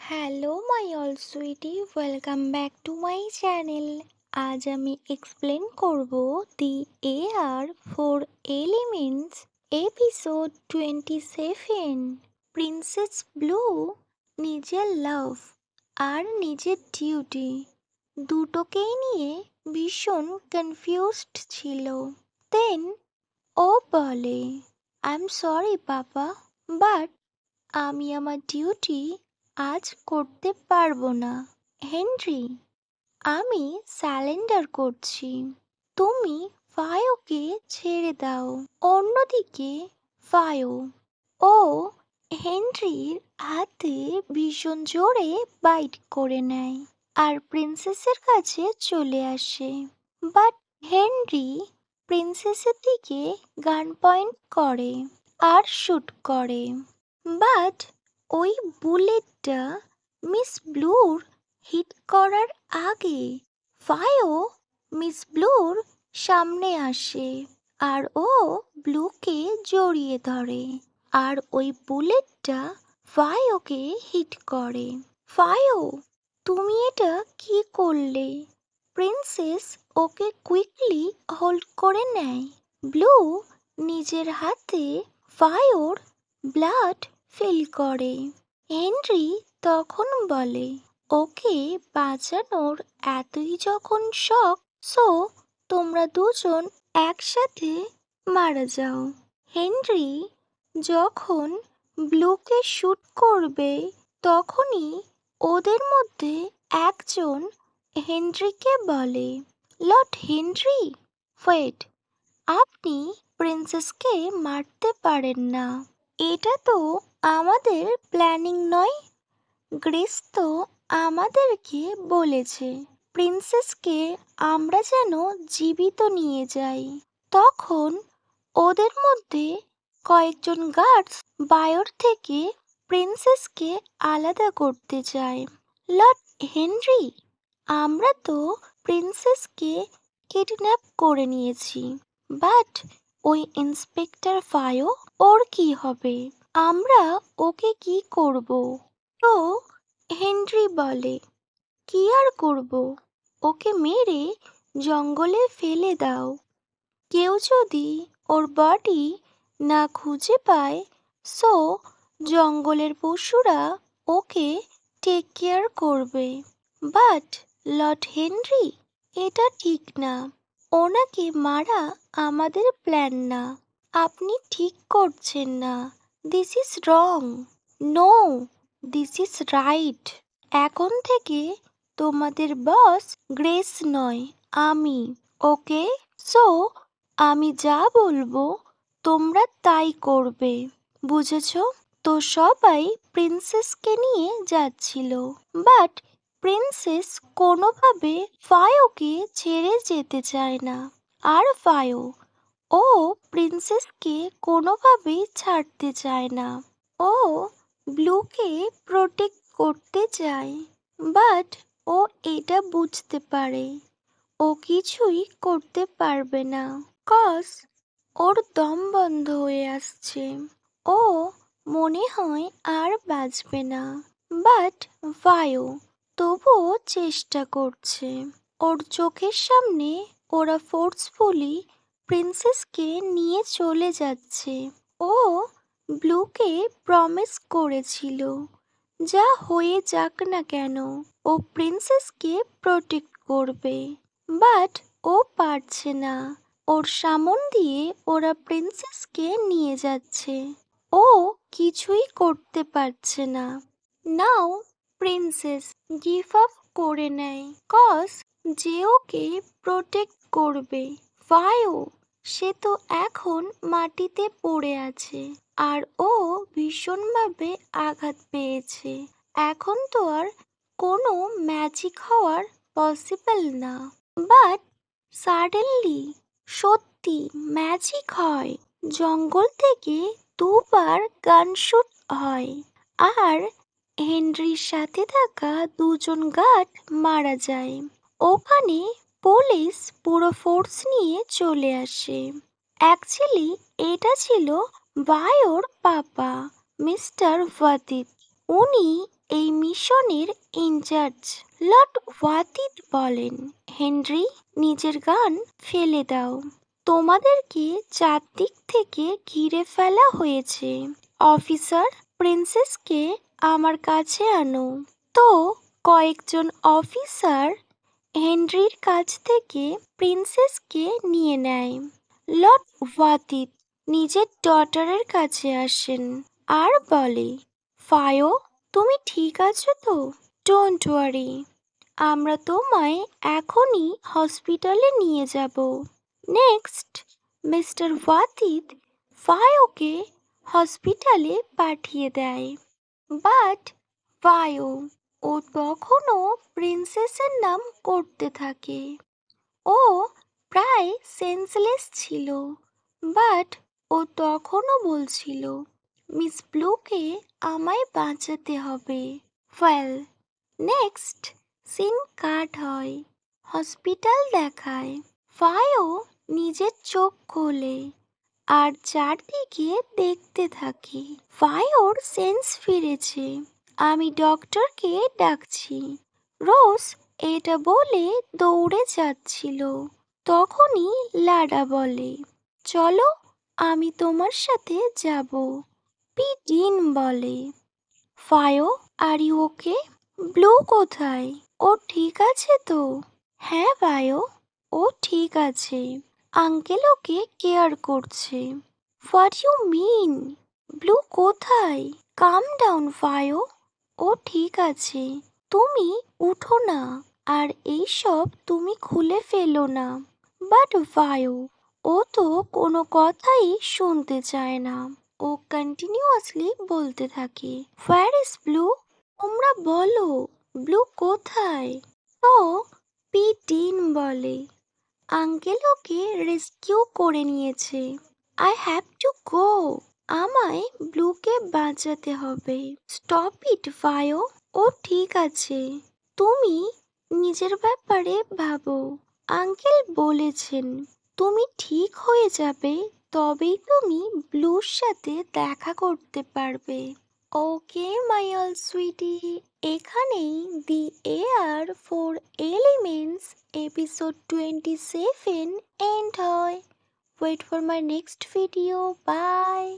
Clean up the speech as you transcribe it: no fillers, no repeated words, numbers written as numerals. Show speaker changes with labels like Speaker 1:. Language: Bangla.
Speaker 1: Hello my all sweetie, welcome back to my channel. আজ আমি এক্সপ্লেন করব the A R four elements episode 27। Princess blue নিজের লাভ আর নিজের ডিউটি দুটোকেই নিয়ে ভীষণ কনফিউজড ছিল। দেন ও বলে, I am sorry papa, but আমি আমার ডিউটি আজ করতে পারবো না। হেনরি, আমি স্যালেন্ডার করছি। তুমি ফায়োকে ছেড়ে দাও। অন্যদিকে ফায়ো ও হেনরির হাতে ভীষণ জোরে বাইট করে নেয় আর প্রিন্সেসের কাছে চলে আসে। বাট হেনরি প্রিন্সেসের দিকে গান পয়েন্ট করে আর শুট করে। বাট ওই বুলেটটা মিস ব্লুর হিট করার আগে ফায়ো মিস ব্লুর সামনে আসে আর ও ব্লুকে জড়িয়ে ধরে আর ওই বুলেটটা ফায়োকে হিট করে। ফায়ো, তুমি এটা কি করলে? প্রিন্সেস ওকে কুইকলি হোল্ড করে নেয়। ব্লু নিজের হাতে ফায়োর ব্লাড ফিল করে। হেনরি তখন বলে, ওকে বাঁচানোর এতই যখন শখ, সো তোমরা দুজন একসাথে মারা যাও। হেনরি যখন ব্লুকে শুট করবে তখনই ওদের মধ্যে একজন হেনরিকে বলে, লর্ড হেনরি, ওয়েট, আপনি প্রিন্সেসকে মারতে পারেন না। এটা তো আমাদের প্ল্যানিং নয়। গ্রেস তো আমাদেরকে বলেছে প্রিন্সেসকে আমরা যেন জীবিত নিয়ে যাই। তখন ওদের মধ্যে কয়েকজন গার্ডস বায়র থেকে প্রিন্সেসকে আলাদা করতে চায়। লর্ড হেনরি, আমরা তো প্রিন্সেসকে কিডন্যাপ করে নিয়েছি, বাট ওই ইন্সপেক্টর ফায়ো, ওর কি হবে? আমরা ওকে কি করব? তো হেনরি বলে, কি আর করব, ওকে মেরে জঙ্গলে ফেলে দাও। কেউ যদি ওর বডি না খুঁজে পায়, সো জঙ্গলের পশুরা ওকে টেক কেয়ার করবে। বাট লর্ড হেনরি, এটা ঠিক না। ওনাকে মারা আমাদের প্ল্যান না। আপনি ঠিক করছেন না। This is wrong. No, this is right. এখন থেকে তোমাদের বস গ্রেস নয়, আমি। ওকে, সো আমি যা বলবো তোমরা তাই করবে, বুঝেছ? তো সবাই প্রিন্সেসকে নিয়ে যাচ্ছিল, বাট প্রিন্সেস কোনোভাবে ফায়োকে ছেড়ে যেতে চায় না। আর ফায়ো, ও প্রিন্সেসকে কোনোভাবেই ছাড়তে চায় না। ও ব্লুকে প্রোটেক্ট করতে চায়, বাট ও এটা বুঝতে পারে ও কিছুই করতে পারবে না, কজ ওর দম বন্ধ হয়ে আসছে। ও মনে হয় আর বাঁচবে না। বাট ফায়ো তবুও চেষ্টা করছে। ওর চোখের সামনে ওরা ফোর্সফুলি প্রিন্সেসকে নিয়ে চলে যাচ্ছে। ও ব্লুকে প্রমিস করেছিল, যা হয়ে যাক না কেন ও প্রিন্সেসকে প্রোটেক্ট করবে। বাট ও পারছে না। ওর সামন দিয়ে ওরা প্রিন্সেসকে নিয়ে যাচ্ছে। ও কিছুই করতে পারছে না। নাও প্রিন্সেস গিভ আপ করে নেয়, কজ যে ওকে প্রোটেক্ট করবে। ফায়ো, সে তো এখন মাটিতে পড়ে আছে আর ও ভীষণভাবে আঘাত পেয়েছে। এখন তো আর কোনো ম্যাজিক হওয়ার পসিবল না। বাট সাডেনলি সত্যি ম্যাজিক হয়। জঙ্গল থেকে দুবার গান শুট হয় আর হেনরির সাথে থাকা দুজন গার্ড মারা যায়। ওখানে পুলিশ পুরো ফোর্স নিয়ে চলে আসে। অ্যাকচুয়ালি এটা ছিল বায়োর পাপা, মিস্টার ওয়াদিদ। উনি এই মিশনের ইনচার্জ। লর্ড ওয়াতিদ বলেন, হেনরি, নিজের গান ফেলে দাও। তোমাদেরকে চারদিক থেকে ঘিরে ফেলা হয়েছে। অফিসার, প্রিন্সেসকে আমার কাছে আনো। তো কয়েকজন অফিসার হেনরির কাছ থেকে প্রিন্সেসকে নিয়ে নেয়। লর্ড ওয়াতিদ নিজের ডটারের কাছে আসেন আর বলে, ফায়ো, তুমি ঠিক আছো তো? ডোন্ট ওয়ারি, আমরা তোমায় এখনই হসপিটালে নিয়ে যাব। নেক্সট, মিস্টার ওয়াতিদ ফায়োকে হসপিটালে পাঠিয়ে দেয়। বাট ফায়ো, ও তখনও প্রিন্সেসের নাম করতে থাকে। ও প্রায় সেন্সলেস ছিল, বাট ও তখনও বলছিল, মিস ব্লুকে আমায় বাঁচাতে হবে। ওয়েল, নেক্সট সিন কাট হয়। হসপিটাল দেখায়। ফায়ো নিজের চোখ খোলে আর চারদিকে দেখতে থাকে। ফায়োর সেন্স ফিরেছে। আমি ডক্টরকে ডাকছি। রোজ এটা বলে দৌড়ে যাচ্ছিল। তখনই লাডা বলে, চলো, আমি তোমার সাথে যাব। পিটিন বলে, ফায়ো, আর ইউ ওকে? ব্লু কোথায়? ও ঠিক আছে তো? হ্যাঁ ফায়ো, ও ঠিক আছে। আঙ্কেল ওকে কেয়ার করছে। What you mean? ব্লু কোথায়? কাম ডাউন ফায়ো, ও ঠিক আছে। তুমি উঠো না, আর এইসব তুমি খুলে ফেলো না। বাট ফায়ো, ও তো কোনো কথাই শুনতে চায় না। ও কন্টিনিউয়াসলি বলতে থাকে, হোয়ার ইজ ব্লু? তোমরা বলো, ব্লু কোথায়? তো পিটিন বলে, আঙ্কেল ওকে রেস্কিউ করে নিয়েছে। I have to go. আমায় ব্লুকে বাঁচাতে হবে। স্টপ ইট ফায়ো, ও ঠিক আছে। তুমি নিজের ব্যাপারে ভাবো। আঙ্কেল বলেছেন তুমি ঠিক হয়ে যাবে, তবেই তুমি ব্লুর সাথে দেখা করতে পারবে। ওকে মাই অল সুইটি, এখানেই the air four elements episode 27 end হয়। Wait for my next video. Bye.